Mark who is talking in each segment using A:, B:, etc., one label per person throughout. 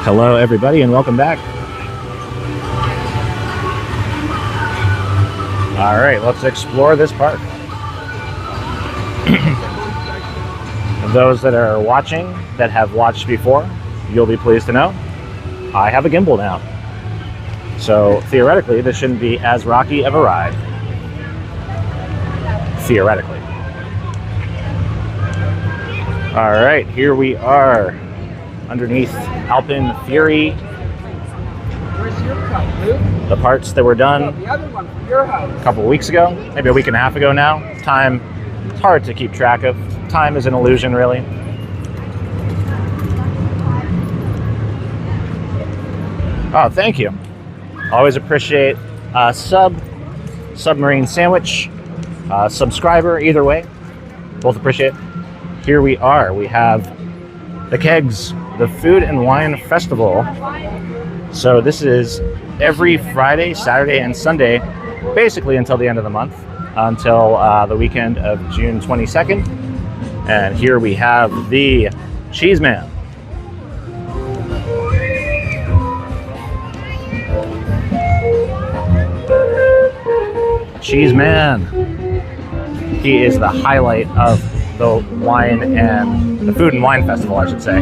A: Hello everybody and welcome back. All right, let's explore this park. Those that are watching that have watched before, you'll be pleased to know I have a gimbal now. So theoretically, this shouldn't be as rocky of a ride. Theoretically. All right, here we are underneath Alpine Fury.
B: Where's your cup, Luke?
A: The parts that were done
B: The other one from your house.
A: a couple weeks ago, maybe a week and a half ago now. Time, it's hard to keep track of. Time is an illusion, really. Oh, thank you. Always appreciate a submarine sandwich, subscriber, either way. Both appreciate. Here we are. We have the Kegs, the Food and Wine Festival. So this is every Friday, Saturday, and Sunday, basically until the end of the month, until the weekend of June 22nd. And here we have the Cheese Man. Cheese Man. He is the highlight of the wine and the Food and Wine Festival, I should say.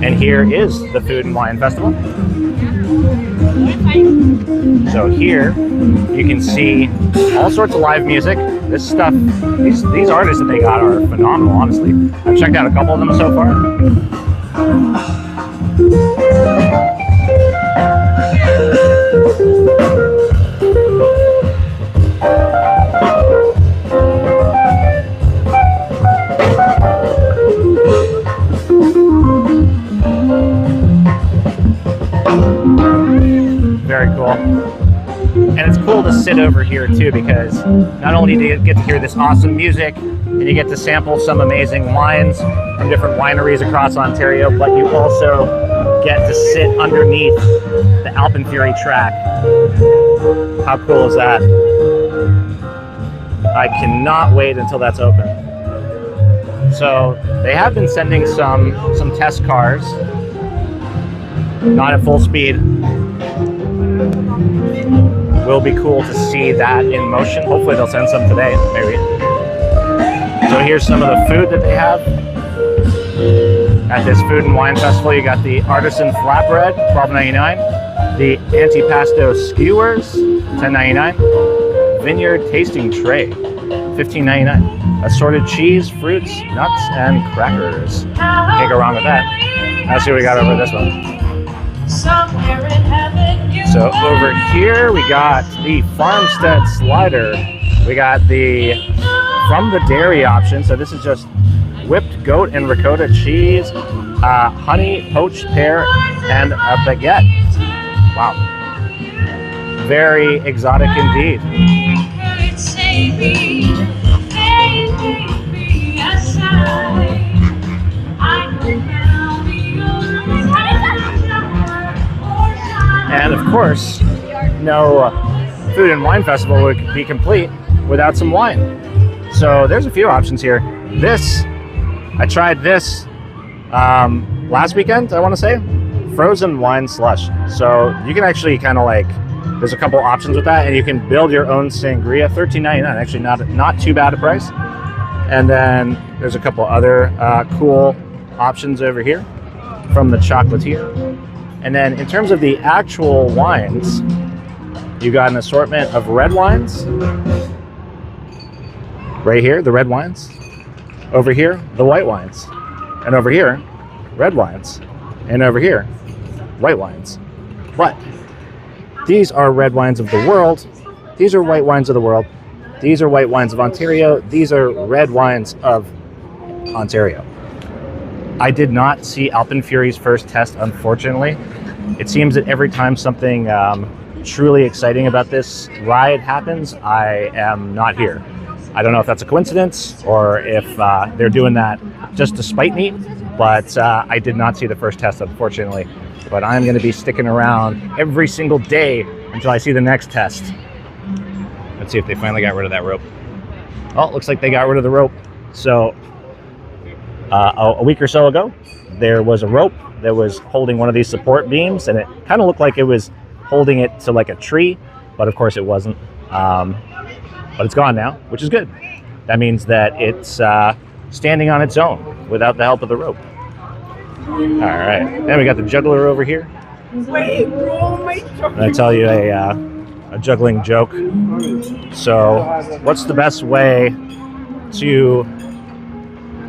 A: And here is the Food and Wine Festival. So here you can see all sorts of live music. This stuff, these artists that they got are phenomenal, honestly. I've checked out a couple of them so far. Very cool. And it's cool to sit over here too, because not only do you get to hear this awesome music and you get to sample some amazing wines from different wineries across Ontario, but you also get to sit underneath the Alpine Fury track. How cool is that? I cannot wait until that's open. So they have been sending some test cars, not at full speed. Will be cool to see that in motion. Hopefully they'll send some today, maybe. So here's some of the food that they have at this Food and Wine Festival. You got the artisan flatbread, $12.99. The antipasto skewers, $10.99. Vineyard tasting tray, $15.99. Assorted cheese, fruits, nuts, and crackers. Can't go wrong with that. Let's see what we got over this one. So over here we got the Farmstead slider. We got the from the dairy option. So this is just whipped goat and ricotta cheese, honey, poached pear, and a baguette. Wow. Very exotic indeed. And of course, no Food and Wine Festival would be complete without some wine. So there's a few options here. I tried this last weekend, I want to say. Frozen wine slush. So you can actually kind of there's a couple options with that, and you can build your own sangria, $13.99. Actually not too bad a price. And then there's a couple other cool options over here from the chocolatier. And then in terms of the actual wines, you got an assortment of red wines. Right here, the red wines. Over here, the white wines. And over here, red wines. And over here, white wines. But these are red wines of the world. These are white wines of the world. These are white wines of Ontario. These are red wines of Ontario. I did not see Alpine Fury's first test, unfortunately. It seems that every time something truly exciting about this ride happens, I am not here. I don't know if that's a coincidence or if they're doing that just to spite me, but I did not see the first test, unfortunately. But I'm going to be sticking around every single day until I see the next test. Let's see if they finally got rid of that rope. Oh, it looks like they got rid of the rope. So a week or so ago, there was a rope that was holding one of these support beams, and it kind of looked like it was holding it to like a tree, but of course it wasn't. But it's gone now, which is good. That means that it's standing on its own without the help of the rope. All right, then we got the juggler over here.
B: Wait, roll my
A: And I tell you a juggling joke. So, what's the best way to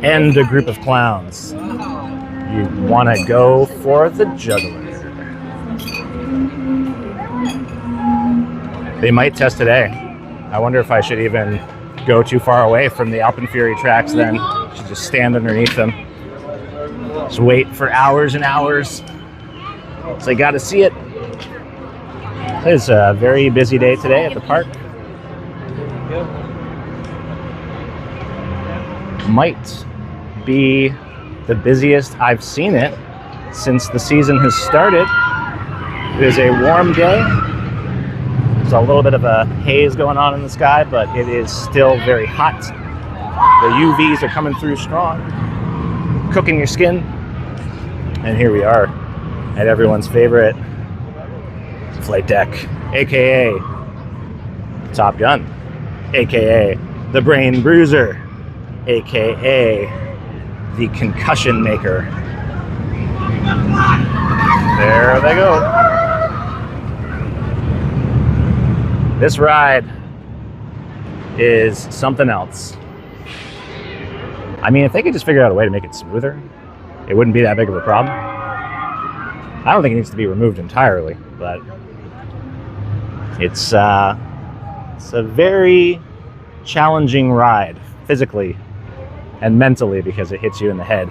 A: end a group of clowns? You want to go for the juggler. They might test today. I wonder if I should even go too far away from the Alpenfury tracks then. I should just stand underneath them. Just wait for hours and hours. So I got to see it. It's a very busy day today at the park. Might be the busiest I've seen it since the season has started. It is a warm day. There's a little bit of a haze going on in the sky, but it is still very hot. The UVs are coming through strong, cooking your skin. And here we are at everyone's favorite flight deck, aka Top Gun, aka the Brain Bruiser, aka the Concussion Maker. There they go. This ride is something else. I mean, if they could just figure out a way to make it smoother, it wouldn't be that big of a problem. I don't think it needs to be removed entirely, but it's a very challenging ride, physically and mentally, because it hits you in the head.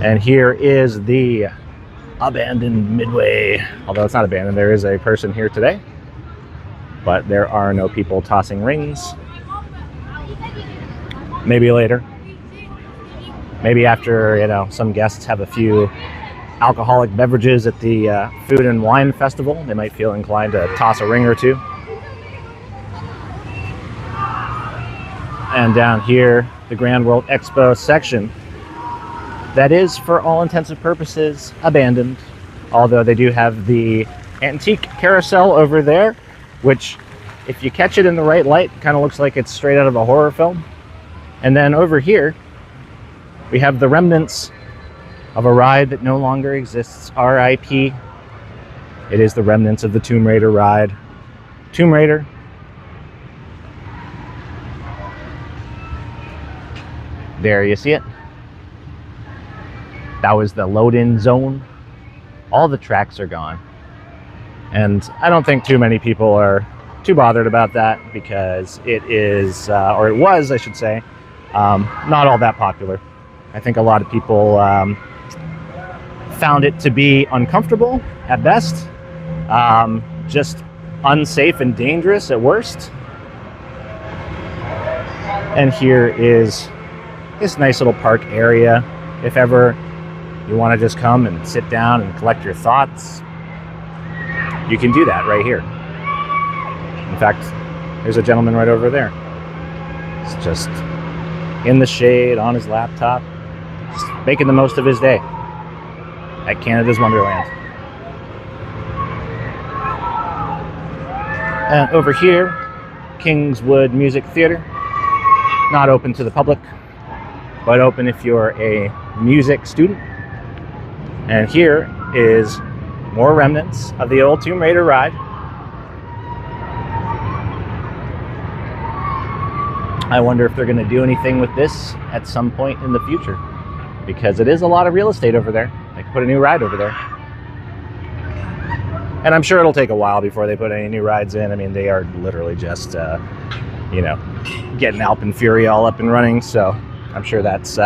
A: And here is the abandoned Midway. Although it's not abandoned, there is a person here today, but there are no people tossing rings. Maybe later. Maybe after, some guests have a few alcoholic beverages at the Food and Wine Festival, they might feel inclined to toss a ring or two. And down here, the Grand World Expo section, that is, for all intents and purposes, abandoned. Although they do have the antique carousel over there, which, if you catch it in the right light, kind of looks like it's straight out of a horror film. And then over here, we have the remnants of a ride that no longer exists, R.I.P. It is the remnants of the Tomb Raider ride. Tomb Raider. There you see it. That was the load-in zone. All the tracks are gone. And I don't think too many people are too bothered about that, because it is, or it was, I should say, not all that popular. I think a lot of people found it to be uncomfortable at best, just unsafe and dangerous at worst. And here is this nice little park area. If ever you want to just come and sit down and collect your thoughts, you can do that right here. In fact, there's a gentleman right over there. He's just in the shade on his laptop, just making the most of his day at Canada's Wonderland. And over here, Kingswood Music Theatre, not open to the public, but open if you're a music student. And here is more remnants of the old Tomb Raider ride. I wonder if they're going to do anything with this at some point in the future, because it is a lot of real estate over there. They could put a new ride over there. And I'm sure it'll take a while before they put any new rides in. I mean, they are literally just, getting Alpenfury all up and running. So I'm sure that's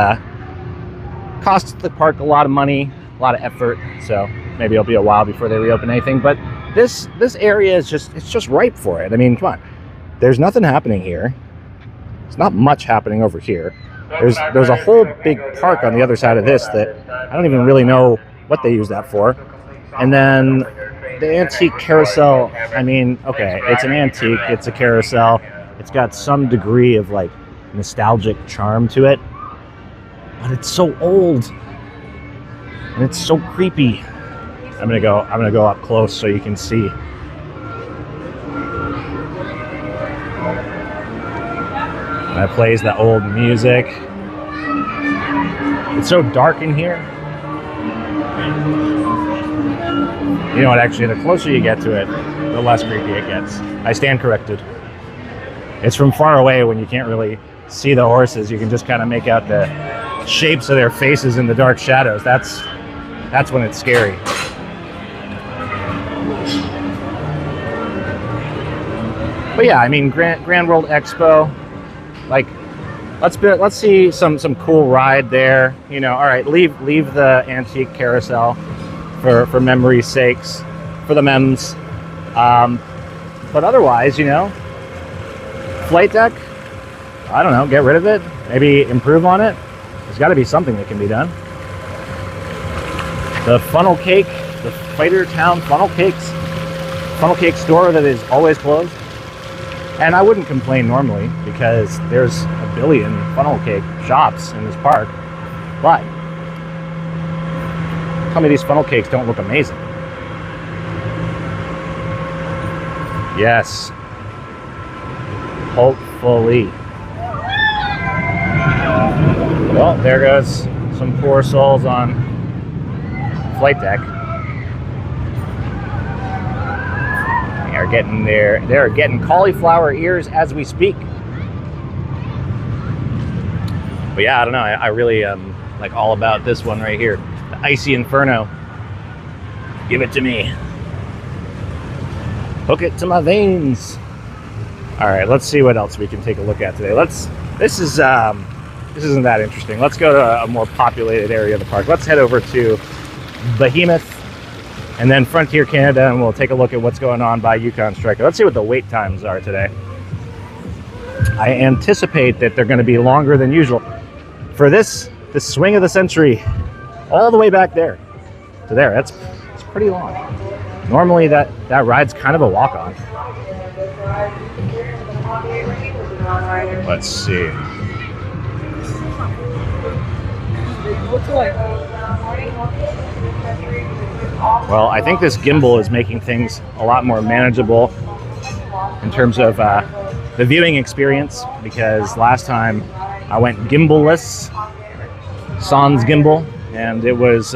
A: cost the park a lot of money, a lot of effort. So maybe it'll be a while before they reopen anything. But this area is just ripe for it. I mean, come on. There's nothing happening here. There's not much happening over here. There's a whole big park on the other side of this that I don't even really know what they use that for. And then the antique carousel, I mean, okay, it's an antique, it's a carousel. It's got some degree of like nostalgic charm to it. but it's so old and it's so creepy. I'm gonna go up close so you can see. And that plays the old music. It's so dark in here. You know what, actually, the closer you get to it, the less creepy it gets. I stand corrected. It's from far away when you can't really see the horses. You can just kind of make out the shapes of their faces in the dark shadows. That's when it's scary. But yeah, I mean, Grand World Expo, like, let's see some cool ride there. You know, all right, leave the antique carousel for memory's sakes, for the memes. But otherwise, you know, flight deck, I don't know, get rid of it, maybe improve on it. There's got to be something that can be done. The funnel cake, the Fighter Town funnel cake store that is always closed. And I wouldn't complain normally because there's a billion funnel cake shops in this park. But tell me these funnel cakes don't look amazing. Yes. Hopefully. Well, there goes some poor souls on flight deck. They're getting cauliflower ears as we speak. But yeah, I don't know. I really like all about this one right here, the Icy Inferno. Give it to me. Hook it to my veins. All right, let's see what else we can take a look at today. This isn't that interesting. Let's go to a more populated area of the park. Let's head over to Behemoth and then Frontier Canada, and we'll take a look at what's going on by Yukon Striker. Let's see what the wait times are today. I anticipate that they're going to be longer than usual. For this swing of the century, all the way back there to there, it's pretty long. Normally that ride's kind of a walk-on. Let's see. Well, I think this gimbal is making things a lot more manageable in terms of the viewing experience, because last time I went gimbal-less, sans gimbal, and it was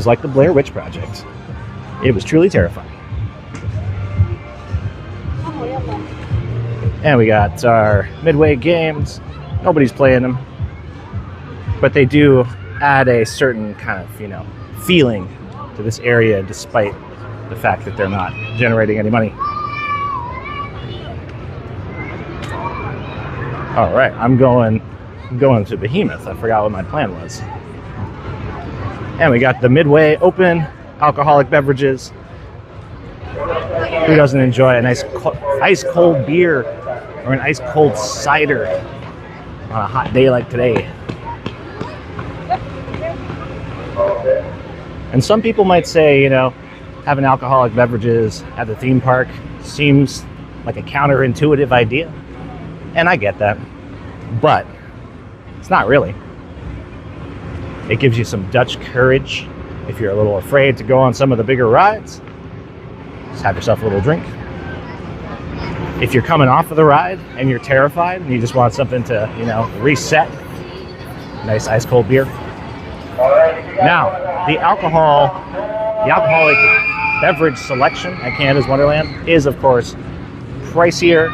A: like the Blair Witch Project. It was truly terrifying. And we got our midway games. Nobody's playing them, but they do add a certain kind of, you know, feeling to this area, despite the fact that they're not generating any money. All right, I'm going to Behemoth. I forgot what my plan was. And we got the Midway Open alcoholic beverages. Who doesn't enjoy a nice ice cold beer or an ice cold cider on a hot day like today? And some people might say, you know, having alcoholic beverages at the theme park seems like a counterintuitive idea. And I get that. But it's not really. It gives you some Dutch courage if you're a little afraid to go on some of the bigger rides. Just have yourself a little drink. If you're coming off of the ride and you're terrified and you just want something to, you know, reset, nice ice cold beer. Now, the alcoholic beverage selection at Canada's Wonderland is, of course, pricier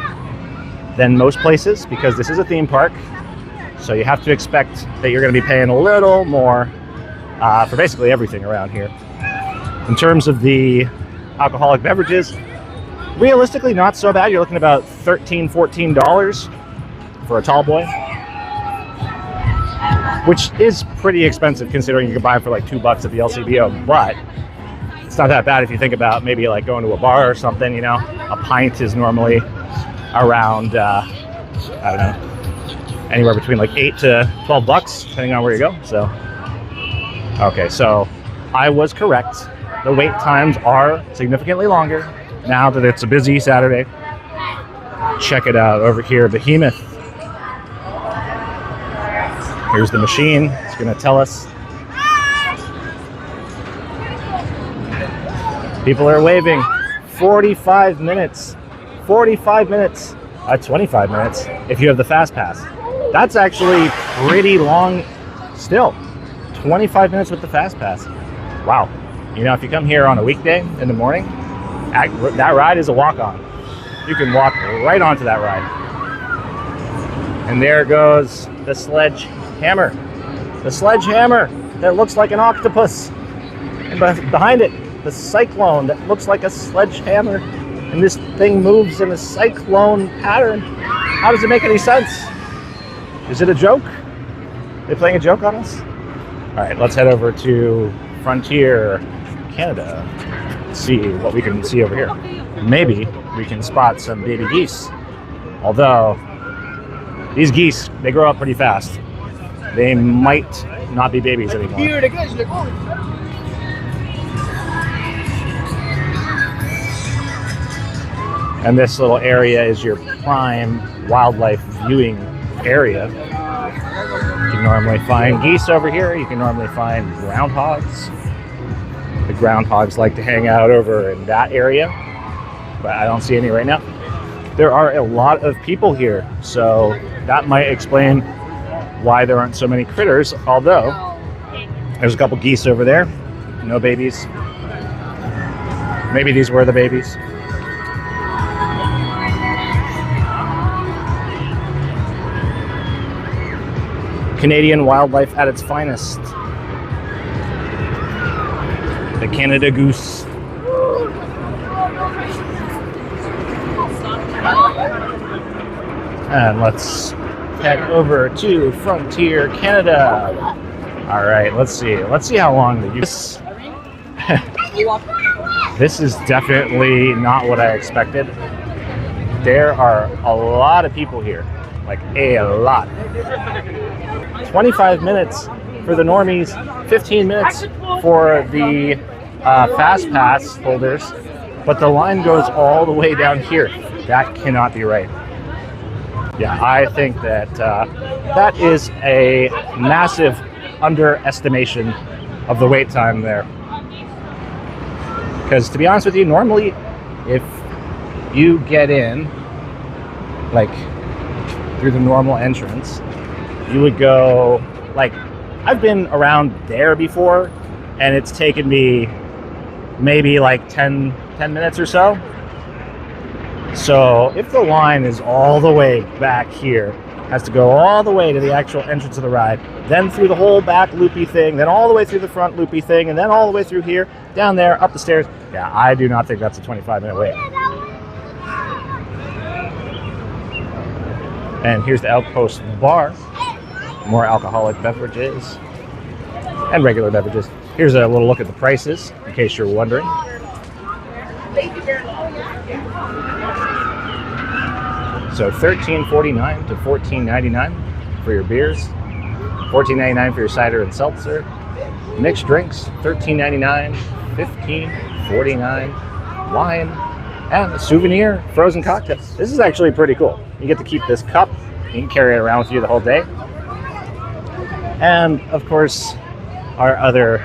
A: than most places because this is a theme park. So you have to expect that you're going to be paying a little more for basically everything around here. In terms of the alcoholic beverages, realistically not so bad. You're looking about $13, $14 for a tall boy, which is pretty expensive considering you can buy it for like $2 at the LCBO, but it's not that bad if you think about maybe like going to a bar or something. You know, a pint is normally around, I don't know, anywhere between like $8 to $12, depending on where you go. So, okay, so I was correct. The wait times are significantly longer now that it's a busy Saturday. Check it out over here, Behemoth. Here's the machine. It's going to tell us. People are waving. 45 minutes. 45 minutes. 25 minutes if you have the fast pass. That's actually pretty long still. 25 minutes with the fast pass. Wow. You know, if you come here on a weekday in the morning, that ride is a walk-on. You can walk right onto that ride. And there goes the sledgehammer. The sledgehammer that looks like an octopus. And behind it, the cyclone that looks like a sledgehammer. And this thing moves in a cyclone pattern. How does it make any sense? Is it a joke? Are they playing a joke on us? All right, let's head over to Frontier, Canada. See what we can see over here. Maybe we can spot some baby geese. Although, these geese, they grow up pretty fast. They might not be babies anymore. And this little area is your prime wildlife viewing area. You can normally find geese over here. You can normally find groundhogs. The groundhogs like to hang out over in that area, but I don't see any right now. There are a lot of people here, so that might explain why there aren't so many critters, although there's a couple geese over there. No babies. Maybe these were the babies. Canadian wildlife at its finest. The Canada goose. And let's head over to Frontier, Canada. All right, let's see. Let's see how long the use. This is definitely not what I expected. There are a lot of people here, like a lot. 25 minutes for the normies, 15 minutes for the fast pass holders, but the line goes all the way down here. That cannot be right. Yeah, I think that that is a massive underestimation of the wait time there. Because to be honest with you, normally if you get in like through the normal entrance, you would go, like, I've been around there before, and it's taken me maybe like 10 minutes or so. So if the line is all the way back here, has to go all the way to the actual entrance of the ride, then through the whole back loopy thing, then all the way through the front loopy thing, and then all the way through here, down there, up the stairs. Yeah, I do not think that's a 25-minute wait. And here's the Outpost Bar. More alcoholic beverages and regular beverages. Here's a little look at the prices, in case you're wondering. So $13.49 to $14.99 for your beers, $14.99 for your cider and seltzer. Mixed drinks, $13.99, $15.49. Wine and a souvenir frozen cocktail. This is actually pretty cool. You get to keep this cup. You can carry it around with you the whole day. And of course, our other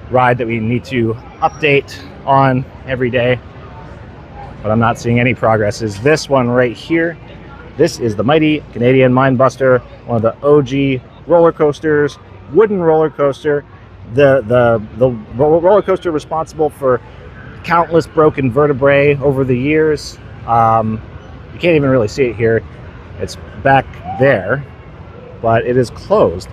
A: ride that we need to update on every day, but I'm not seeing any progress, is this one right here. This is the mighty Canadian Mindbuster, one of the OG roller coasters, wooden roller coaster, the roller coaster responsible for countless broken vertebrae over the years. You can't even really see it here. It's back there, but it is closed,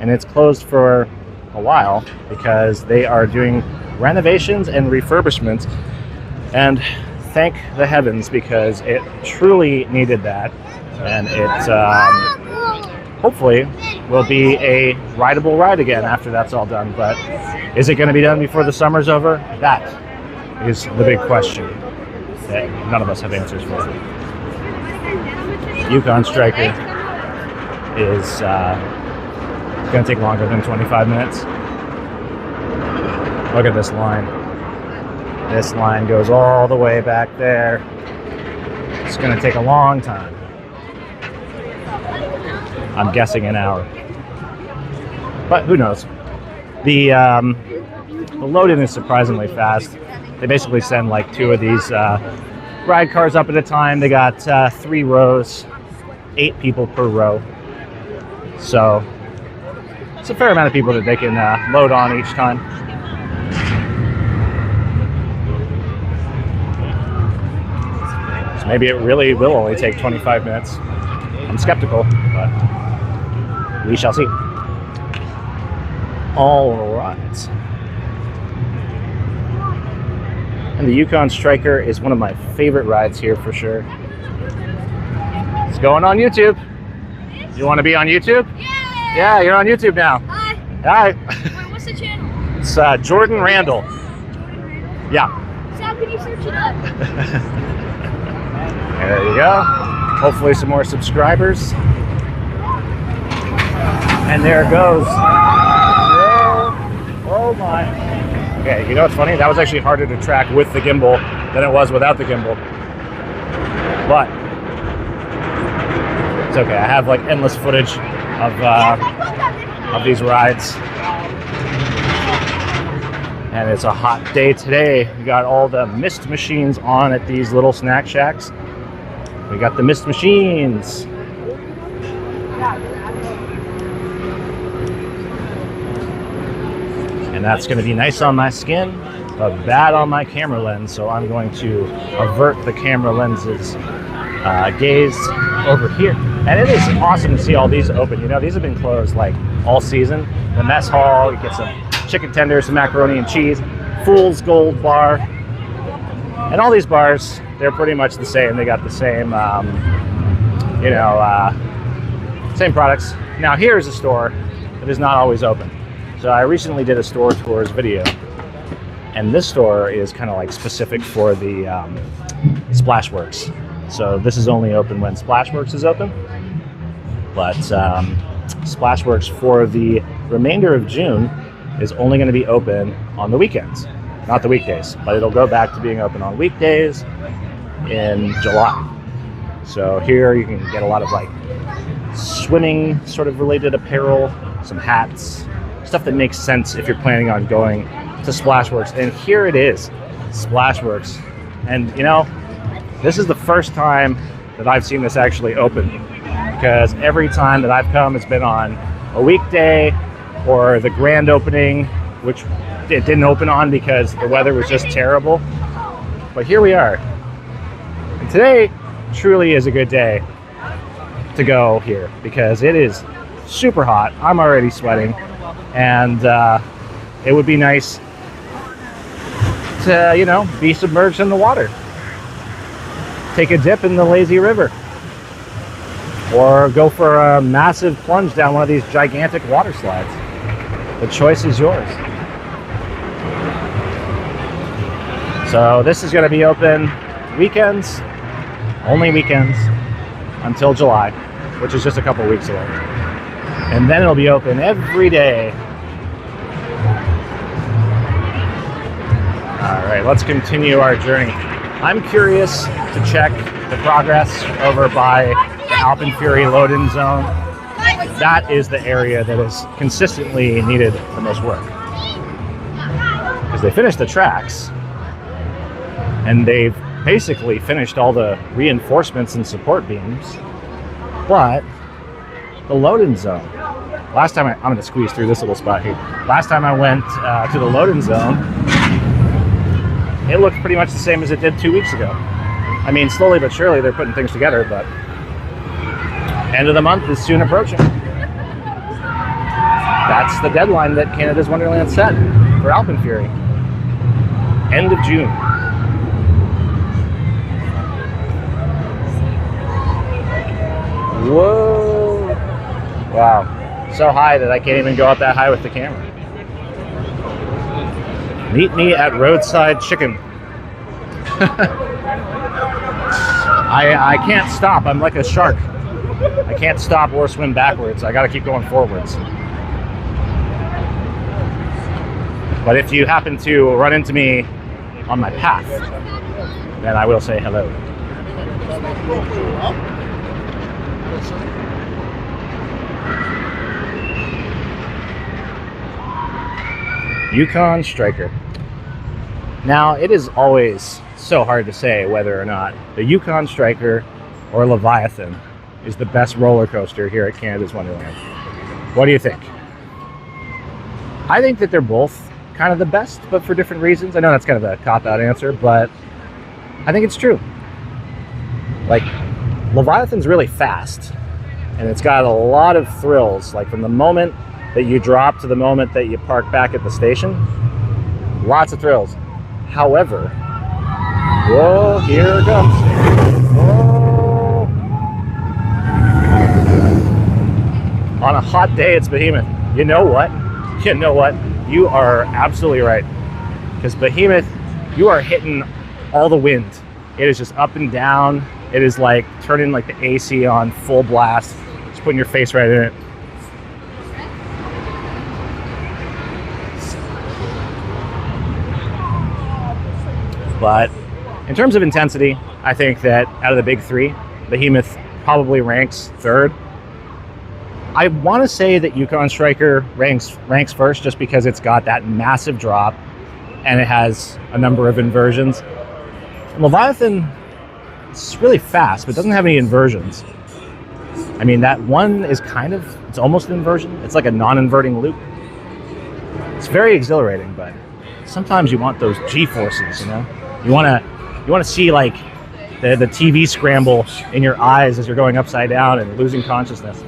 A: and it's closed for a while because they are doing renovations and refurbishments, and thank the heavens, because it truly needed that, and it hopefully will be a rideable ride again after that's all done. But is it going to be done before the summer's over? That is the big question that none of us have answers for. Yukon Striker is going to take longer than 25 minutes. Look at this line. This line goes all the way back there. It's going to take a long time. I'm guessing an hour. but who knows? The load-in is surprisingly fast. They basically send like 2 of these ride cars up at a time. They got 3 rows, 8 people per row. So it's a fair amount of people that they can load on each time. So maybe it really will only take 25 minutes. I'm skeptical, but we shall see. All right. And the Yukon Striker is one of my favorite rides here for sure. It's going on YouTube. You want to be on YouTube?
B: Yeah!
A: Yeah, you're on YouTube now.
B: Hi.
A: Hi.
B: Wait, what's the channel?
A: It's Jordan Randall. Yeah.
B: So how can you search it up?
A: There you go. Hopefully some more subscribers. And there it goes. Oh my. Okay, you know what's funny? That was actually harder to track with the gimbal than it was without the gimbal. But it's okay. I have like endless footage of these rides. And it's a hot day today. We got all the mist machines on at these little snack shacks. We got the mist machines. And that's going to be nice on my skin, but bad on my camera lens. So I'm going to avert the camera lens's gaze over here. And it is awesome to see all these open. You know, these have been closed like all season. The mess hall, you get some chicken tenders, some macaroni and cheese, Fool's Gold Bar. And all these bars, they're pretty much the same. They got the same, same products. Now here's a store that is not always open. So I recently did a store tours video, and this store is kind of like specific for the Splashworks. So this is only open when Splashworks is open, but Splashworks for the remainder of June is only going to be open on the weekends, not the weekdays, but it'll go back to being open on weekdays in July. So here you can get a lot of like swimming sort of related apparel, some hats, stuff that makes sense if you're planning on going to Splashworks. And here it is, Splashworks. And you know, this is the first time that I've seen this actually open, because every time that I've come, it's been on a weekday or the grand opening, which it didn't open on because the weather was just terrible. But here we are. And today truly is a good day to go here because it is super hot. I'm already sweating. And it would be nice to, you know, be submerged in the water. Take a dip in the lazy river. Or go for a massive plunge down one of these gigantic water slides. The choice is yours. So this is going to be open weekends, only weekends, until July, which is just a couple weeks away. And then it'll be open every day. All right, let's continue our journey. I'm curious to check the progress over by the Alpenfury load-in zone. That is the area that has consistently needed the most work. Because they finished the tracks, and they've basically finished all the reinforcements and support beams, but the load-in zone. Last time I'm going to squeeze through this little spot here. Last time I went to the load-in zone, it looked pretty much the same as it did 2 weeks ago. I mean, slowly but surely they're putting things together, but end of the month is soon approaching. That's the deadline that Canada's Wonderland set for Alpenfury. End of June. Whoa! Wow. So high that I can't even go up that high with the camera. Meet me at Roadside Chicken. I can't stop. I'm like a shark. I can't stop or swim backwards. I gotta keep going forwards. But if you happen to run into me on my path, then I will say hello. Yukon Striker. Now, it is always so hard to say whether or not the Yukon Striker or Leviathan is the best roller coaster here at Canada's Wonderland. What do you think? I think that they're both kind of the best, but for different reasons. I know that's kind of a cop-out answer, but I think it's true. Like, Leviathan's really fast, and it's got a lot of thrills, like from the moment that you drop to the moment that you park back at the station. Lots of thrills. However, whoa, here it comes. Whoa. On a hot day, it's Behemoth. You know what? You are absolutely right. Because Behemoth, you are hitting all the wind. It is just up and down. It is like turning like the AC on full blast. Just putting your face right in it. But in terms of intensity, I think that out of the big three, Behemoth probably ranks third. I want to say that Yukon Striker ranks first just because it's got that massive drop and it has a number of inversions. Leviathan, it's really fast, but doesn't have any inversions. I mean, that one is it's almost an inversion. It's like a non-inverting loop. It's very exhilarating, but sometimes you want those G-forces, you know? You want to see like the TV scramble in your eyes as you're going upside down and losing consciousness.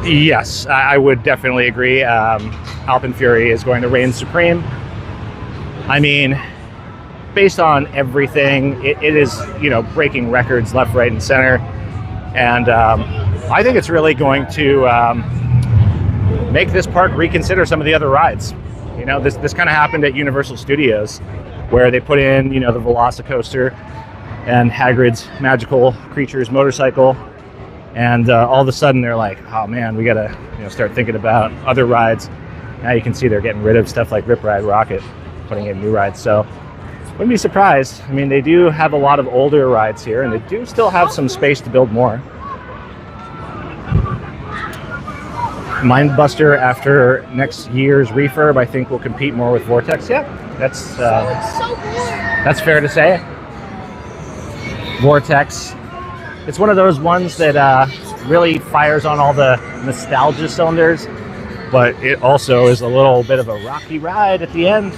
A: Yes, I would definitely agree. Alpenfury is going to reign supreme. I mean, based on everything, it is, you know, breaking records left, right, and center. And I think it's really going to make this park reconsider some of the other rides. You know, this kind of happened at Universal Studios, where they put in, you know, the Velocicoaster and Hagrid's Magical Creatures motorcycle, and all of a sudden they're like, oh man, we gotta, you know, start thinking about other rides. Now you can see they're getting rid of stuff like Rip Ride Rocket, putting in new rides. So wouldn't be surprised. I mean, they do have a lot of older rides here, and they do still have some space to build more. Mindbuster, after next year's refurb, I think will compete more with Vortex. Yeah, that's fair to say. Vortex, it's one of those ones that really fires on all the nostalgia cylinders, but it also is a little bit of a rocky ride at the end.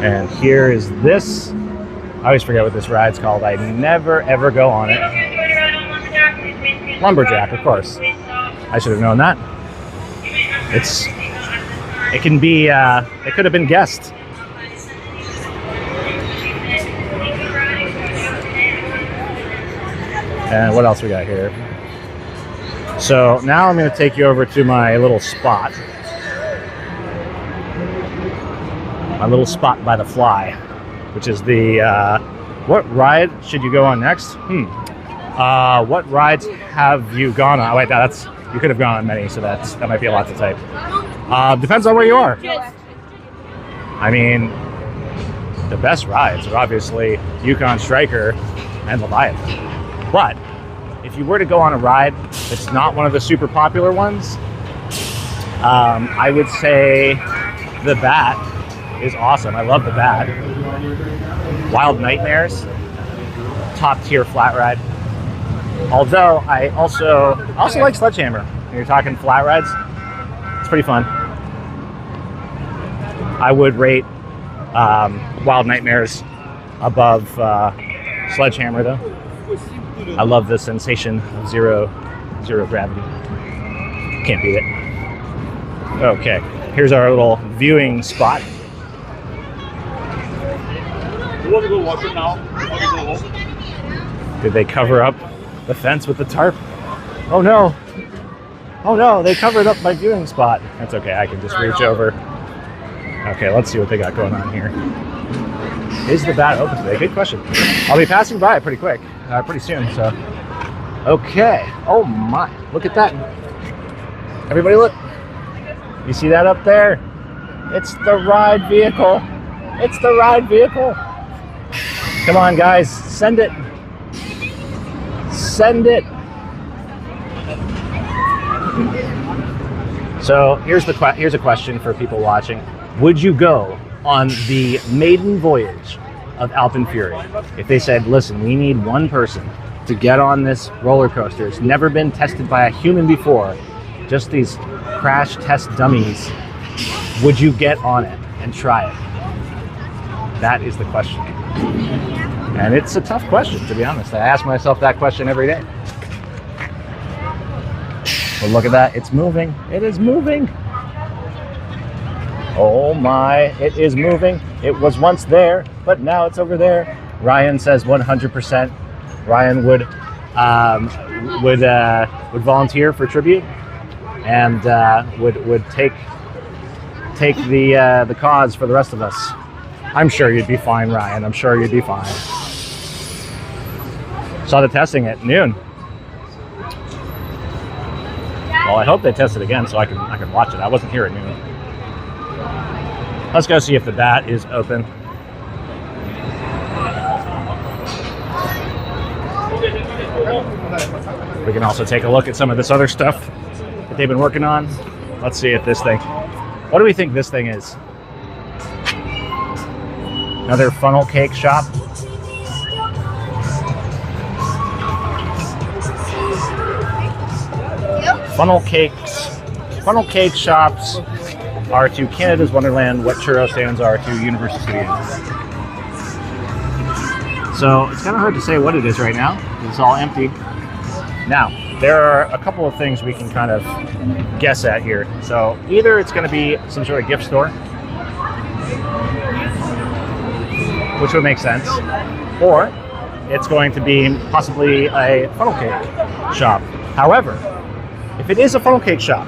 A: And here is this. I always forget what this ride's called. I never ever go on it. Lumberjack, of course. I should have known that. It can be, it could have been guessed. And what else we got here? So now I'm going to take you over to my little spot. My little spot by the fly, which is the, what ride should you go on next? What rides have you gone on? Oh, wait, you could have gone on many, so that might be a lot to type. Depends on where you are. I mean, the best rides are obviously Yukon Striker and Leviathan. But if you were to go on a ride that's not one of the super popular ones, I would say the Bat is awesome. I love the Bat. Wild Nightmares, top tier flat ride. Although I also like Sledgehammer. When you're talking flat rides, it's pretty fun. I would rate Wild Nightmares above Sledgehammer though. I love the sensation of zero gravity. Can't beat it. Okay, here's our little viewing spot.
C: You want to go watch it now?
A: Did they cover up the fence with the tarp? Oh no! Oh no, they covered up my viewing spot. That's okay, I can just reach over. Okay, let's see what they got going on here. Is the Bat open today? Good question. I'll be passing by pretty quick, pretty soon, so. Okay, oh my, look at that. Everybody look. You see that up there? It's the ride vehicle. It's the ride vehicle. Come on guys, send it. Send it. So here's a question for people watching. Would you go on the maiden voyage of Alpen Fury if they said, listen, we need one person to get on this roller coaster? It's never been tested by a human before, just these crash test dummies. Would you get on it and try it? That is the question. And it's a tough question, to be honest. I ask myself that question every day. But look at that, it's moving. It is moving. Oh my, it is moving. It was once there, but now it's over there. Ryan says 100%. Ryan would volunteer for tribute and would take the cause for the rest of us. I'm sure you'd be fine, Ryan. I'm sure you'd be fine. Saw the testing at noon. Well, I hope they test it again so I can watch it. I wasn't here at noon. Let's go see if the bat is open. We can also take a look at some of this other stuff that they've been working on. Let's see if this thing. What do we think this thing is? Another funnel cake shop. Funnel cake shops are to Canada's Wonderland what churro stands are to Universal Studios. So it's kind of hard to say what it is right now. It's all empty. Now, there are a couple of things we can kind of guess at here. So either it's going to be some sort of gift store, which would make sense, or it's going to be possibly a funnel cake shop. However, if it is a funnel cake shop,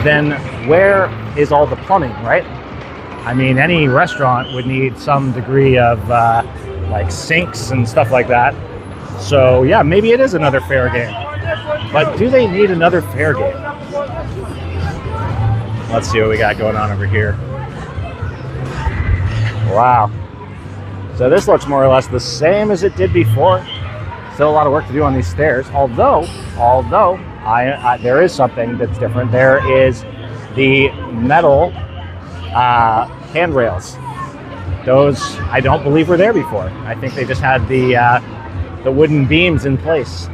A: then where is all the plumbing, right? I mean, any restaurant would need some degree of like sinks and stuff like that. So yeah, maybe it is another fair game. But do they need another fair game? Let's see what we got going on over here. Wow. So this looks more or less the same as it did before. Still a lot of work to do on these stairs. Although there is something that's different. There is the metal handrails. Those I don't believe were there before. I think they just had the wooden beams in place.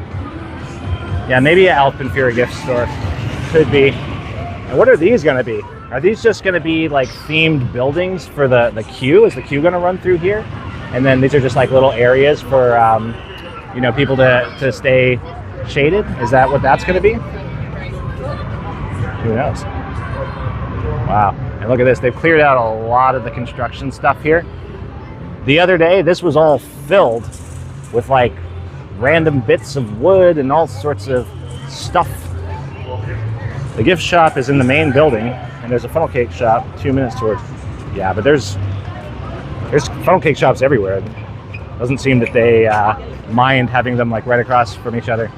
A: Yeah, maybe an Alpen Fury gift store. Could be. And what are these going to be? Are these just going to be like themed buildings for the queue? Is the queue going to run through here? And then these are just like little areas for people to stay shaded? Is that what that's going to be? Who knows? Wow. And look at this. They've cleared out a lot of the construction stuff here. The other day, this was all filled with like random bits of wood and all sorts of stuff. The gift shop is in the main building, and there's a funnel cake shop 2 minutes towards. Yeah, but there's funnel cake shops everywhere. Doesn't seem that they mind having them like right across from each other.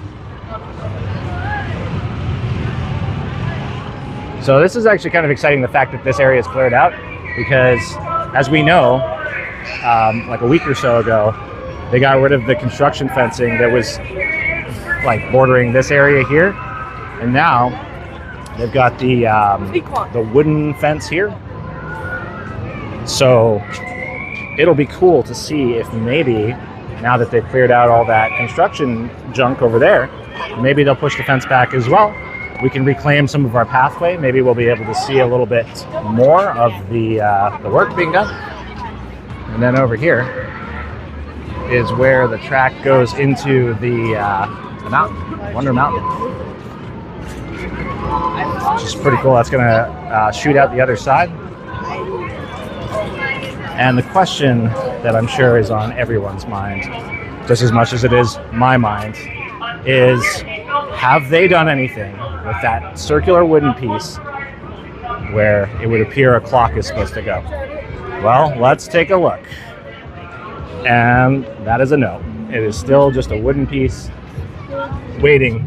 A: So this is actually kind of exciting, the fact that this area is cleared out, because as we know, like a week or so ago, they got rid of the construction fencing that was like bordering this area here, and now they've got the wooden fence here. So it'll be cool to see if maybe now that they've cleared out all that construction junk over there, maybe they'll push the fence back as well. We can reclaim some of our pathway. Maybe we'll be able to see a little bit more of the work being done. And then over here is where the track goes into the mountain, Wonder Mountain. Which is pretty cool. That's gonna shoot out the other side. And the question that I'm sure is on everyone's mind, just as much as it is my mind, is have they done anything with that circular wooden piece where it would appear a clock is supposed to go? Well, let's take a look. And that is a no. It is still just a wooden piece waiting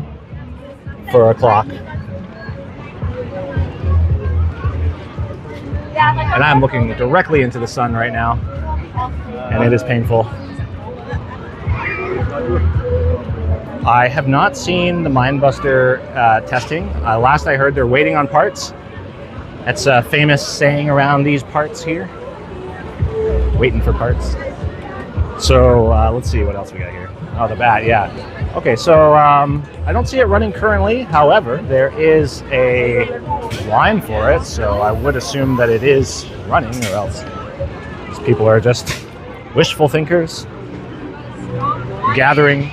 A: for a clock. And I'm looking directly into the sun right now, and it is painful. I have not seen the Mindbuster testing. Last I heard, they're waiting on parts. That's a famous saying around these parts here. Waiting for parts. So let's see what else we got here. Oh, the bat, yeah. Okay, so I don't see it running currently. However, there is a line for it, so I would assume that it is running, or else these people are just wishful thinkers gathering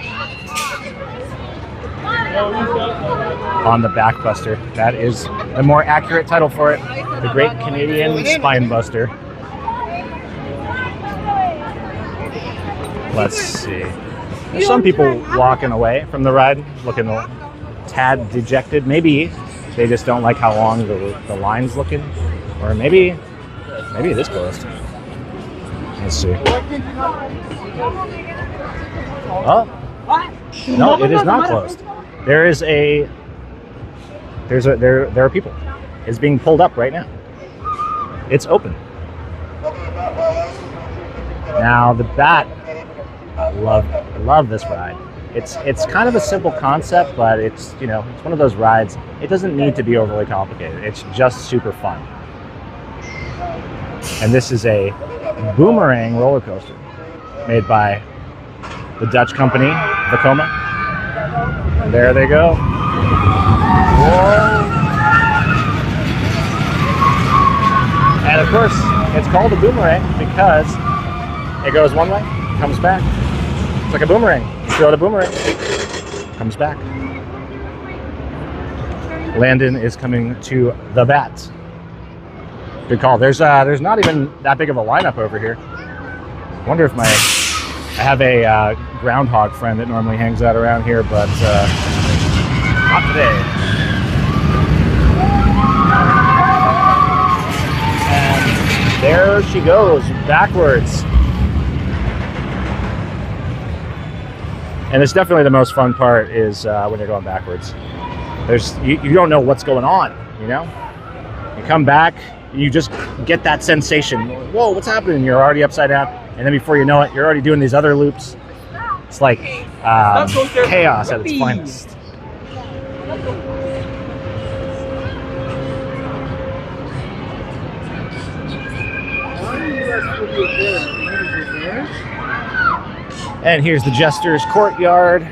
A: on the Backbuster. That is the more accurate title for it. The Great Canadian Spinebuster. Let's see. There's some people walking away from the ride, looking a tad dejected. Maybe they just don't like how long the line's looking. Or maybe it is closed. Let's see. Oh, no, it is not closed. There are people. It's being pulled up right now. It's open. Now the bat, I love this ride. It's kind of a simple concept, but it's one of those rides. It doesn't need to be overly complicated. It's just super fun. And this is a boomerang roller coaster made by the Dutch company Vekoma. And there they go. Whoa. And of course, it's called a boomerang because it goes one way, comes back. It's like a boomerang. You throw the boomerang, comes back. Landon is coming to the bat. Good call. There's not even that big of a lineup over here. I wonder if I have a groundhog friend that normally hangs out around here, but not today. And there she goes, backwards. And it's definitely the most fun part is when you're going backwards. You don't know what's going on, you know? You come back, you just get that sensation. Whoa, what's happening? You're already upside down. And then before you know it, you're already doing these other loops. It's like chaos at its finest. And here's the Jester's Courtyard.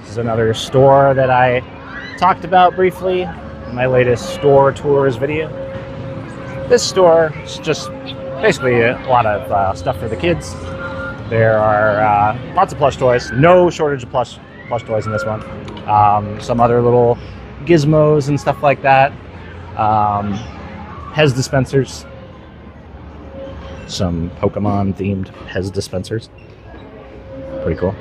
A: This is another store that I talked about briefly in my latest store tours video. This store is just basically a lot of stuff for the kids. There are lots of plush toys. No shortage of plush toys in this one. Some other little gizmos and stuff like that. Pez dispensers. Some Pokemon themed Pez dispensers. Pretty cool.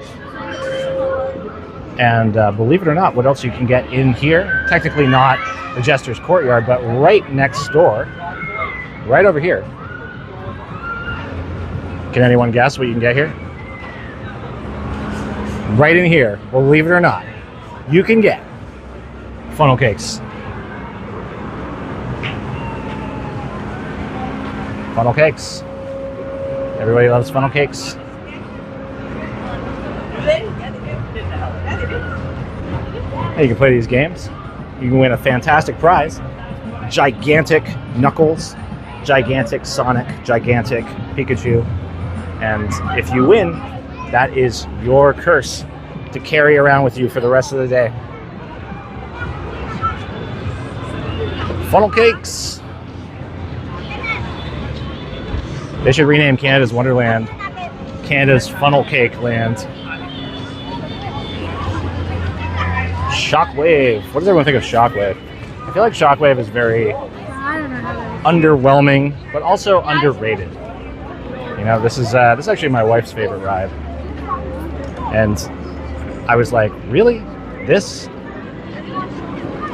A: And believe it or not, what else you can get in here? Technically not the Jester's Courtyard, but right next door, right over here. Can anyone guess what you can get here? Right in here, believe it or not, you can get funnel cakes. Funnel cakes. Everybody loves funnel cakes. You can play these games. You can win a fantastic prize. Gigantic Knuckles, gigantic Sonic, gigantic Pikachu. And if you win, that is your curse to carry around with you for the rest of the day. Funnel cakes. They should rename Canada's Wonderland Canada's Funnel Cake Land. Shockwave. What does everyone think of Shockwave? I feel like Shockwave is very underwhelming, but also underrated. You know, this is actually my wife's favorite ride, and I was like, really, this?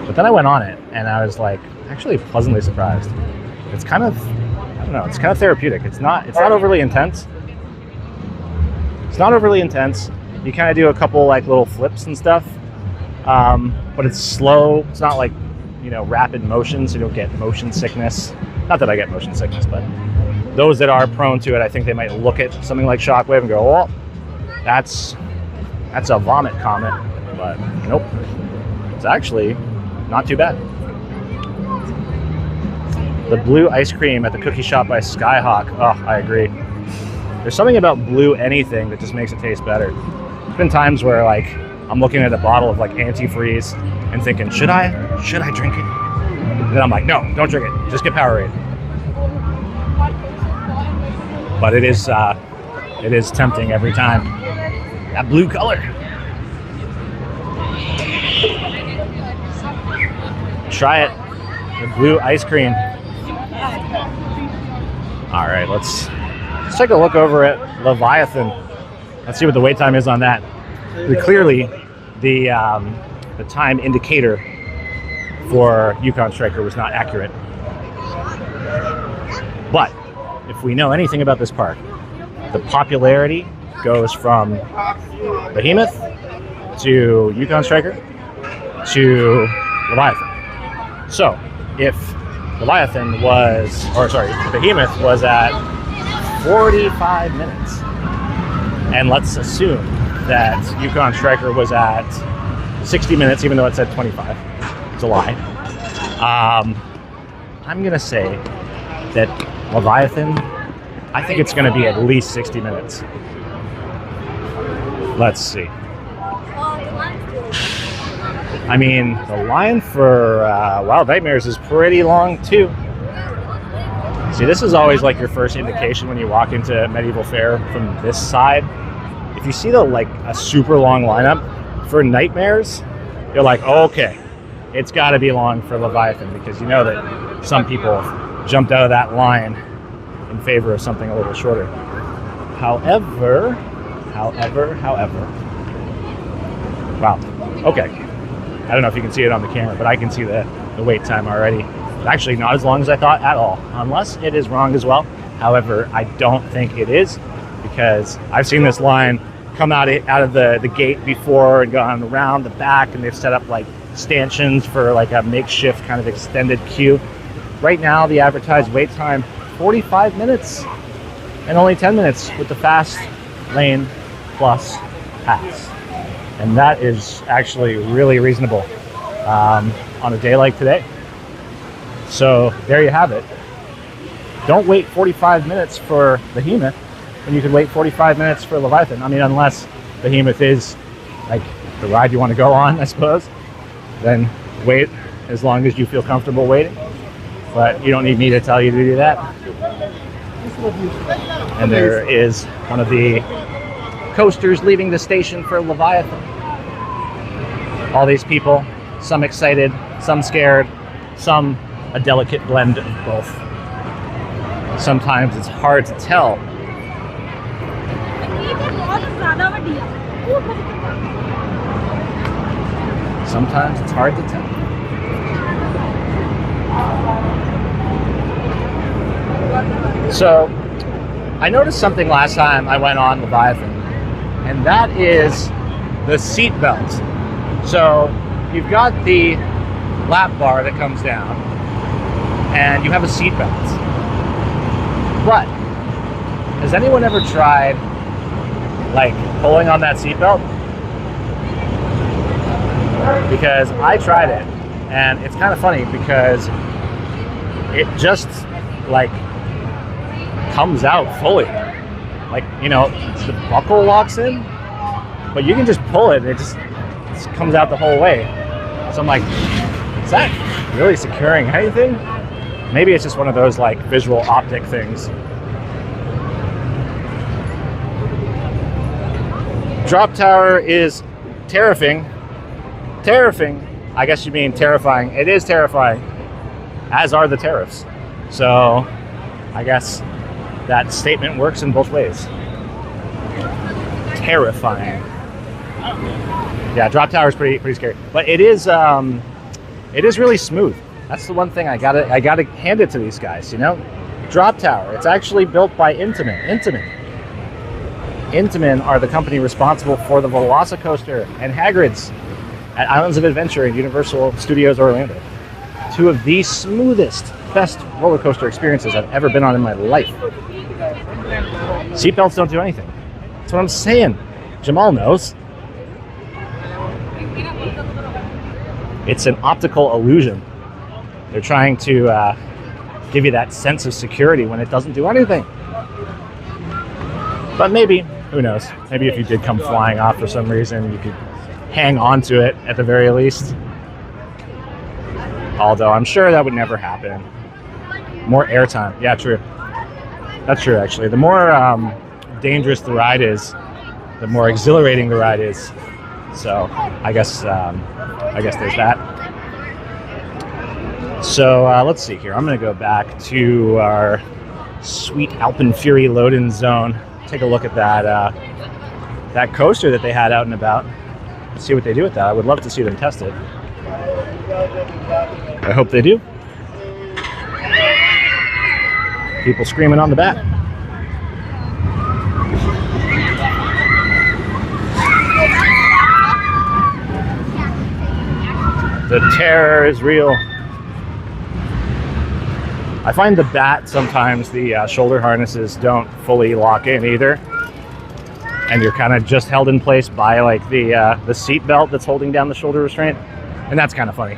A: But then I went on it, and I was like, actually pleasantly surprised. It's kind of, I don't know, it's kind of therapeutic. It's not overly intense. It's not overly intense. You kind of do a couple like little flips and stuff. But it's slow. It's not like, you know, rapid motion, so you don't get motion sickness. Not that I get motion sickness, but those that are prone to it, I think they might look at something like Shockwave and go, oh, that's That's a vomit comet, but nope. It's actually not too bad. The blue ice cream at the cookie shop by Skyhawk. Oh, I agree. There's something about blue anything that just makes it taste better. There's been times where like I'm looking at a bottle of like antifreeze and thinking, should I drink it? And then I'm like, no, don't drink it. Just get Powerade. But it is tempting every time. That blue color. Try it. The blue ice cream. All right, let's take a look over at Leviathan. Let's see what the wait time is on that. Clearly, the time indicator for Yukon Striker was not accurate. But if we know anything about this park, the popularity goes from Behemoth to Yukon Striker to Leviathan. So if Behemoth was at 45 minutes, and let's assume that Yukon Striker was at 60 minutes, even though it said 25. It's a lie. I'm gonna say that Leviathan, I think it's gonna be at least 60 minutes. Let's see. I mean, the line for Wild Nightmares is pretty long too. See, this is always like your first indication when you walk into Medieval Fair from this side. If you see a super long lineup for Nightmares, you're like, oh, okay, it's got to be long for Leviathan, because you know that some people jumped out of that line in favor of something a little shorter. However, wow, okay. I don't know if you can see it on the camera, but I can see the wait time already. It's actually not as long as I thought at all, unless it is wrong as well. However, I don't think it is, because I've seen this line come out of the gate before and gone around the back, and they've set up like stanchions for like a makeshift kind of extended queue. Right now, the advertised wait time, 45 minutes, and only 10 minutes with the Fast Lane Plus pass. And that is actually really reasonable on a day like today. So there you have it. Don't wait 45 minutes for Behemoth when you could wait 45 minutes for Leviathan. I mean, unless Behemoth is like the ride you want to go on, I suppose. Then wait as long as you feel comfortable waiting. But you don't need me to tell you to do that. And there is one of the coasters leaving the station for Leviathan. All these people, some excited, some scared, some a delicate blend of both. Sometimes it's hard to tell. Sometimes it's hard to tell. So, I noticed something last time I went on Leviathan, and that is the seat belt. So, you've got the lap bar that comes down, and you have a seat belt. But, has anyone ever tried, like, pulling on that seat belt? Because I tried it, and it's kind of funny because it just, like, comes out fully. Like, you know, the buckle locks in, but you can just pull it and it just comes out the whole way. So I'm like, is that really securing anything? Maybe it's just one of those like visual optic things. Drop tower is terrifying. I guess you mean terrifying. It is terrifying, as are the tariffs. So I guess that statement works in both ways. Terrifying. Yeah, drop tower is pretty scary, but it is really smooth. That's the one thing I gotta hand it to these guys. You know, drop tower. It's actually built by Intamin. Intamin are the company responsible for the Velocicoaster and Hagrid's at Islands of Adventure and Universal Studios Orlando. Two of the smoothest, best roller coaster experiences I've ever been on in my life. Seatbelts don't do anything. That's what I'm saying. Jamal knows. It's an optical illusion. They're trying to give you that sense of security when it doesn't do anything. But maybe, who knows? Maybe if you did come flying off for some reason, you could hang on to it at the very least. Although I'm sure that would never happen. More airtime. Yeah, true. That's true, actually. The more dangerous the ride is, the more exhilarating the ride is. So I guess there's that. So let's see here. I'm going to go back to our sweet Alpenfury load-in zone. Take a look at that coaster that they had out and about. See what they do with that. I would love to see them test it. I hope they do. People screaming on the back. The terror is real. I find the bat sometimes the shoulder harnesses don't fully lock in either, and you're kind of just held in place by like the seat belt that's holding down the shoulder restraint, and that's kind of funny.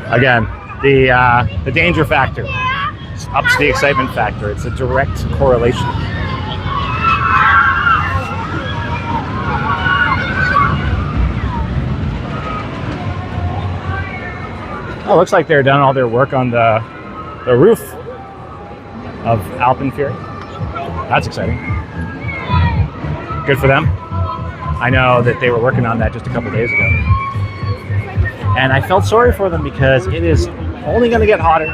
A: Again, the danger factor ups the excitement factor. It's a direct correlation. Oh, looks like they're done all their work on the roof of Alpenfury. That's exciting. Good for them. I know that they were working on that just a couple days ago. And I felt sorry for them because it is only going to get hotter.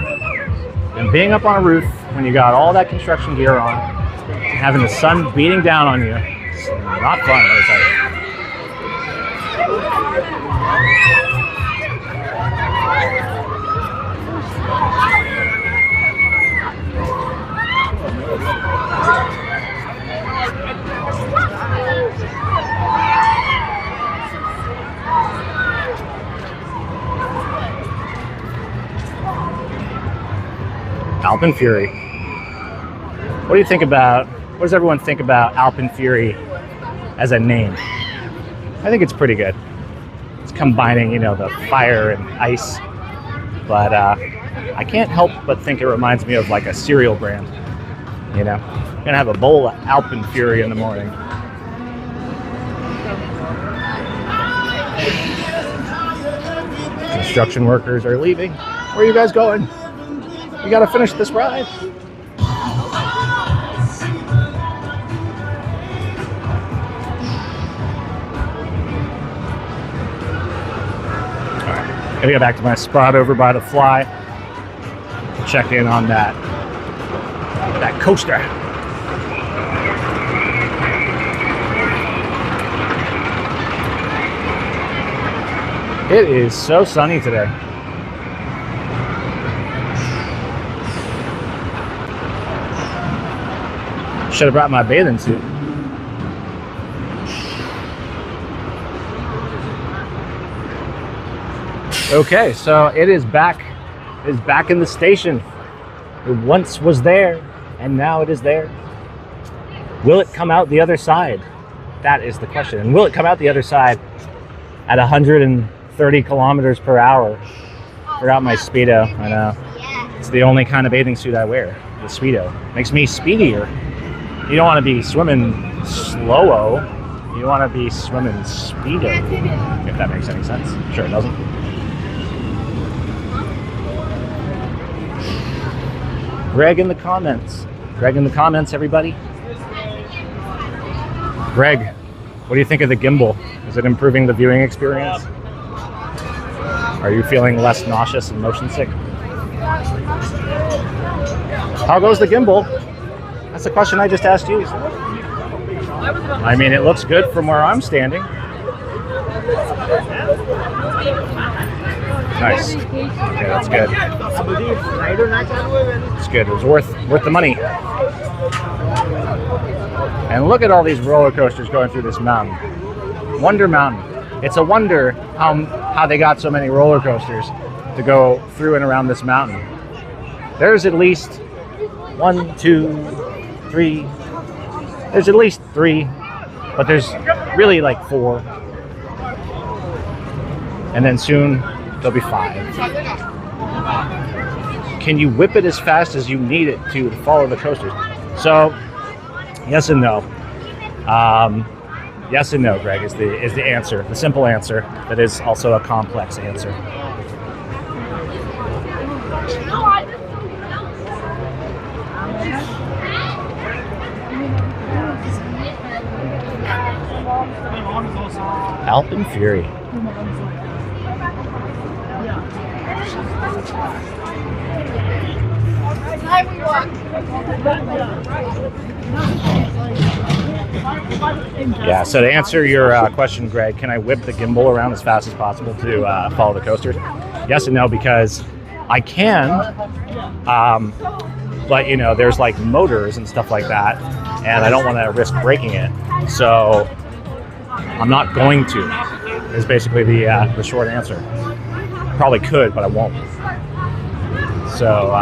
A: And being up on a roof when you got all that construction gear on, having the sun beating down on you, it's not fun, let me tell you. Alpenfury. What do you think about, what does everyone think about Alpenfury as a name? I think it's pretty good. It's combining, you know, the fire and ice, but I can't help but think it reminds me of like a cereal brand. You know, I'm gonna have a bowl of Alpenfury in the morning. Construction workers are leaving. Where are you guys going? We gotta finish this ride. Alright, gotta go back to my spot over by the fly. Check in on that coaster. It is so sunny today. Should have brought my bathing suit. Okay, so it is back. It is back in the station. It once was there, and now it is there. Will it come out the other side? That is the question. And will it come out the other side at 130 kilometers per hour? Forgot my Speedo. I know. It's the only kind of bathing suit I wear. The Speedo makes me speedier. You don't want to be swimming slow-o. You want to be swimming speedo, if that makes any sense. Sure it doesn't. Greg in the comments. Greg in the comments, everybody. Greg, what do you think of the gimbal? Is it improving the viewing experience? Are you feeling less nauseous and motion sick? How goes the gimbal? That's the question I just asked you. I mean, it looks good from where I'm standing. Nice. Okay, that's good. It's good. It was worth the money. And look at all these roller coasters going through this mountain. Wonder Mountain. It's a wonder how they got so many roller coasters to go through and around this mountain. There's at least 1, 2, 3. There's at least 3 but there's really like 4, and then soon there'll be 5. Can you whip it as fast as you need it to follow the coasters? So, yes and no. Yes and no, Greg, is the answer. The simple answer that is also a complex answer. Alpen Fury. Yeah, so to answer your question, Greg, can I whip the gimbal around as fast as possible to follow the coasters? Yes and no, because I can, but you know, there's like motors and stuff like that, and I don't want to risk breaking it, so I'm not going to, is basically the short answer. Probably could, but I won't. So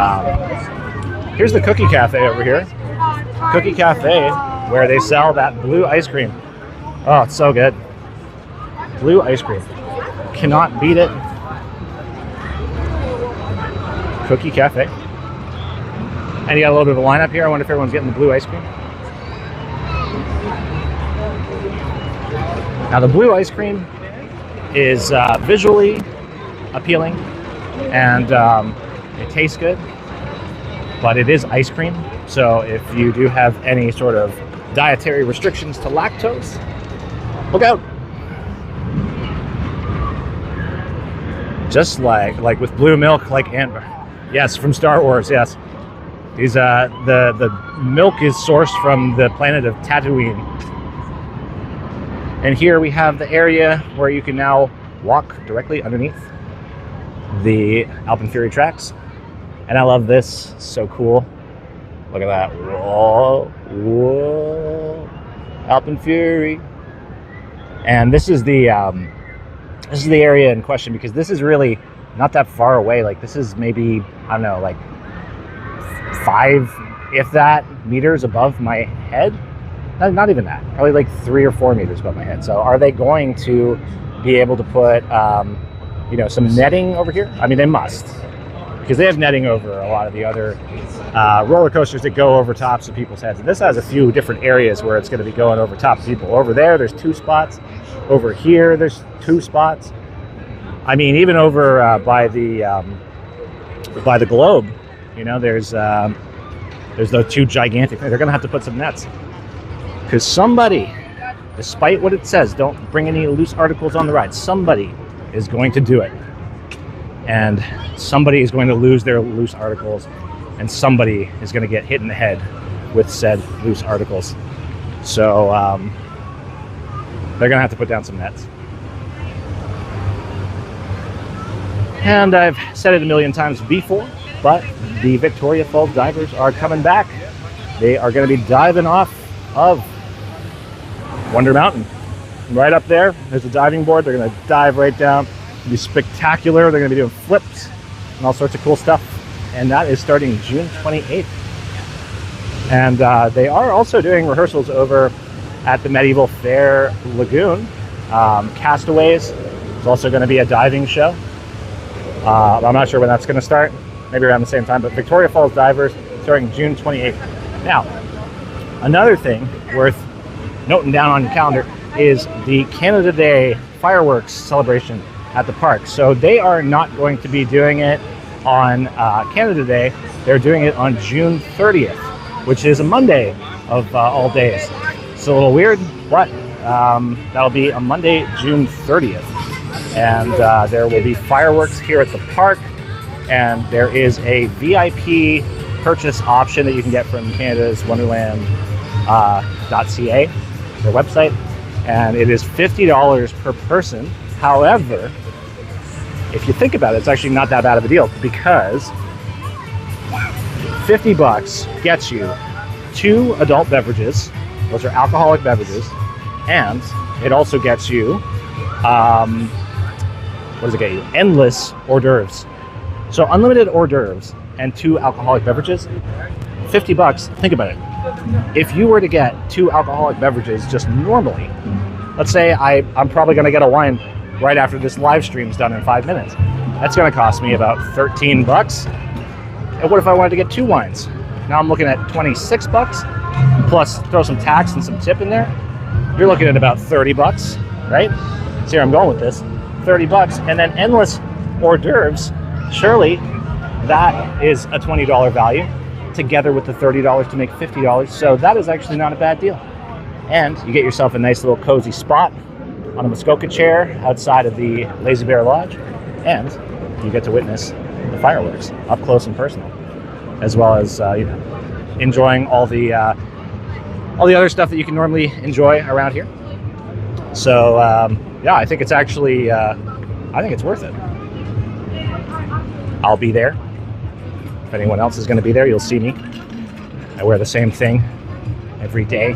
A: here's the Cookie Cafe over here. Cookie Cafe, where they sell that blue ice cream. Oh, it's so good. Blue ice cream. Cannot beat it. Cookie Cafe. And you got a little bit of a lineup here. I wonder if everyone's getting the blue ice cream. Now the blue ice cream is visually appealing, and it tastes good, but it is ice cream. So if you do have any sort of dietary restrictions to lactose, look out. Just like with blue milk, like Amber. Yes, from Star Wars. Yes, these the milk is sourced from the planet of Tatooine. And here we have the area where you can now walk directly underneath the Alpen Fury tracks. And I love this, so cool. Look at that, whoa, whoa, Alpen Fury. And this is the area in question, because this is really not that far away. Like this is maybe, I don't know, like 5, if that, meters above my head. Not even that, probably like 3 or 4 meters above my head. So are they going to be able to put, you know, some netting over here? I mean, they must, because they have netting over a lot of the other roller coasters that go over tops of people's heads. And this has a few different areas where it's going to be going over top of people. Over there, there's 2 spots. Over here, there's 2 spots. I mean, even over by the globe, you know, there's those 2 gigantic things. They're going to have to put some nets. Because somebody, despite what it says, don't bring any loose articles on the ride, somebody is going to do it. And somebody is going to lose their loose articles, and somebody is going to get hit in the head with said loose articles. So they're going to have to put down some nets. And I've said it a million times before, but the Victoria Falls divers are coming back. They are going to be diving off of Wonder Mountain. Right up there, there's a diving board. They're going to dive right down. It'll be spectacular. They're going to be doing flips and all sorts of cool stuff. And that is starting June 28th. And they are also doing rehearsals over at the Medieval Fair Lagoon. Castaways is also going to be a diving show. I'm not sure when that's going to start. Maybe around the same time. But Victoria Falls Divers starting June 28th. Now, another thing worth noting down on your calendar is the Canada Day fireworks celebration at the park. So they are not going to be doing it on Canada Day. They're doing it on June 30th, which is a Monday of all days. It's a little weird, but that'll be a Monday, June 30th. And there will be fireworks here at the park, and there is a VIP purchase option that you can get from Canada's Wonderland.ca, their website, and it is $50 per person. However, if you think about it, it's actually not that bad of a deal, because $50 gets you 2 adult beverages. Those are alcoholic beverages, and it also gets you what does it get you? Endless hors d'oeuvres. So unlimited hors d'oeuvres and 2 alcoholic beverages, $50. Think about it. if you were to get 2 alcoholic beverages just normally, let's say I'm probably going to get a wine right after this live stream's done in 5 minutes. That's going to cost me about $13. And what if I wanted to get 2 wines? Now I'm looking at $26 plus throw some tax and some tip in there. You're looking at about $30, right? See where I'm going with this. $30 and then endless hors d'oeuvres. Surely that is a $20 value together with the $30 to make $50. So that is actually not a bad deal. And you get yourself a nice little cozy spot on a Muskoka chair outside of the Lazy Bear Lodge, and you get to witness the fireworks up close and personal, as well as enjoying all the other stuff that you can normally enjoy around here. So yeah, I think it's actually I think it's worth it. I'll be there. If anyone else is going to be there, you'll see me. I wear the same thing every day.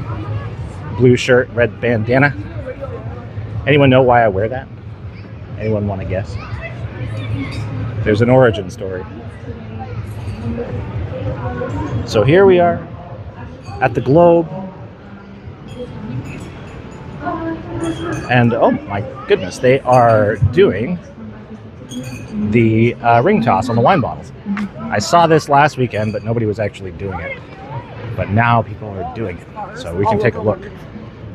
A: Blue shirt, red bandana. Anyone know why I wear that? Anyone want to guess? There's an origin story. So here we are at the Globe. And oh my goodness, they are doing the ring toss on the wine bottles. I saw this last weekend, but nobody was actually doing it. But now people are doing it. So we can take a look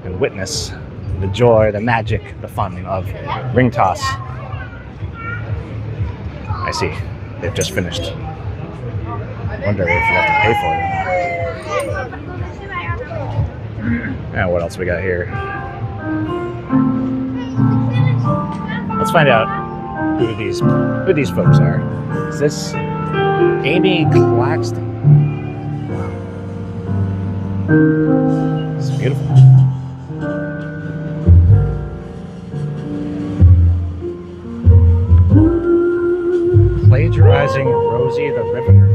A: and witness the joy, the magic, the fun of ring toss. I see. They've just finished. Wonder if you have to pay for it. And what else we got here? Let's find out who these folks are. Is this Amy Claxton? It's beautiful. Plagiarizing Rosie the Riveter.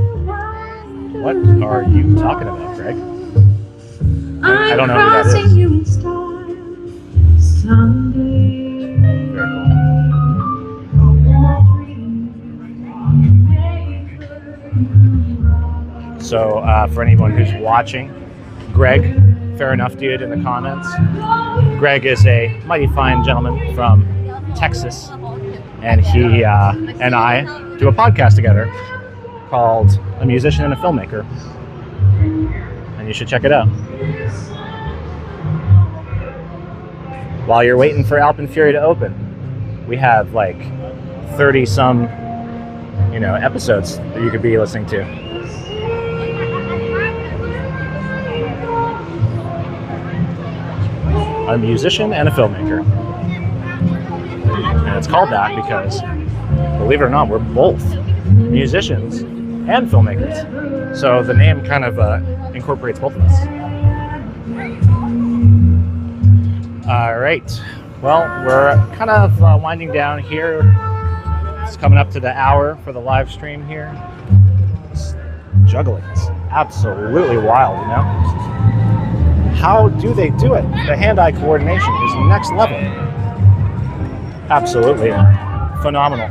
A: What are you talking about, Greg? I don't know who that is. Very cool. So, for anyone who's watching, Greg, fair enough, dude, in the comments. Greg is a mighty fine gentleman from Texas, and he and I do a podcast together called A Musician and a Filmmaker, and you should check it out. While you're waiting for Alpine Fury to open, we have like 30 some, episodes that you could be listening to. A musician and a filmmaker. And it's called that because, believe it or not, we're both musicians and filmmakers. So the name kind of incorporates both of us. All right. Well, we're kind of winding down here. It's coming up to the hour for the live stream here. It's juggling. It's absolutely wild, How do they do it? The hand-eye coordination is next level. Absolutely phenomenal.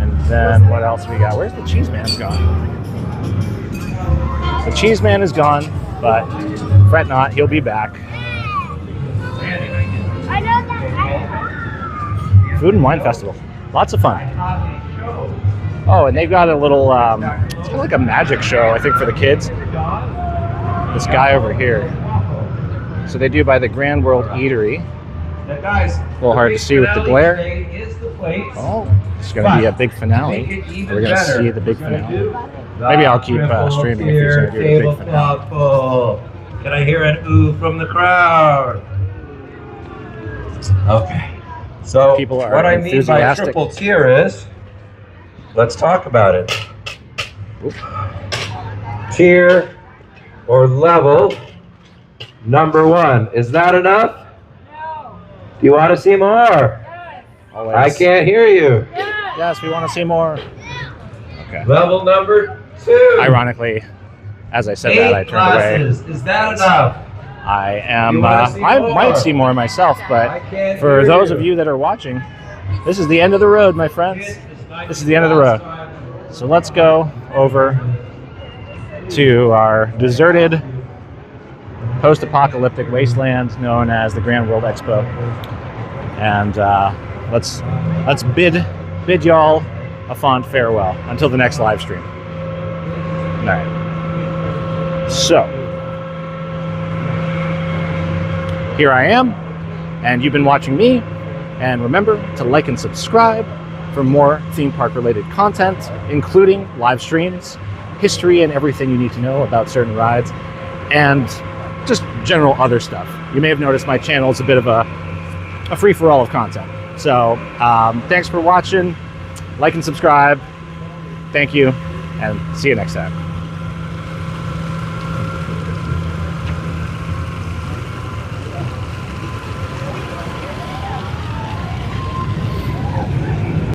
A: And then what else we got? Where's the cheese man gone? The cheese man is gone, but fret not, he'll be back. Food and Wine Festival. Lots of fun. Oh, and they've got a little, it's kind of like a magic show, I think, for the kids. This guy over here. So they do by the Grand World Eatery. A little hard to see with the glare. Oh, it's going to be a big finale. We're going to see the big finale. Maybe I'll keep streaming if he's going to do the big finale.
D: Can I hear an ooh from the crowd? Okay. So
A: People are
D: what I mean by triple tier is, let's talk about it.
A: Oop.
D: Tier or level number 1. Is that enough?
B: No.
D: Do you want to see more?
A: Always.
D: I can't hear you.
A: Yes, we want to see more. Okay.
D: Level number 2.
A: Ironically, as I said
D: 8
A: that, I turned
D: glasses.
A: away.
D: Is that enough?
A: I am.
D: You wanna see
A: I
D: more?
A: might see more myself,
D: I
A: but
D: can't
A: for
D: hear
A: those
D: you.
A: of you that are watching, this is the end of the road, my friends. This is the end of the road. So let's go over to our deserted post-apocalyptic wasteland known as the Grand World Expo, and let's bid y'all a fond farewell until the next live stream. All right. So here I am, and you've been watching me. And remember to like and subscribe for more theme park related content, including live streams, history, and everything you need to know about certain rides, and just general other stuff. You may have noticed my channel is a bit of a free-for-all of content. So thanks for watching. Like and subscribe. Thank you, and see you next time.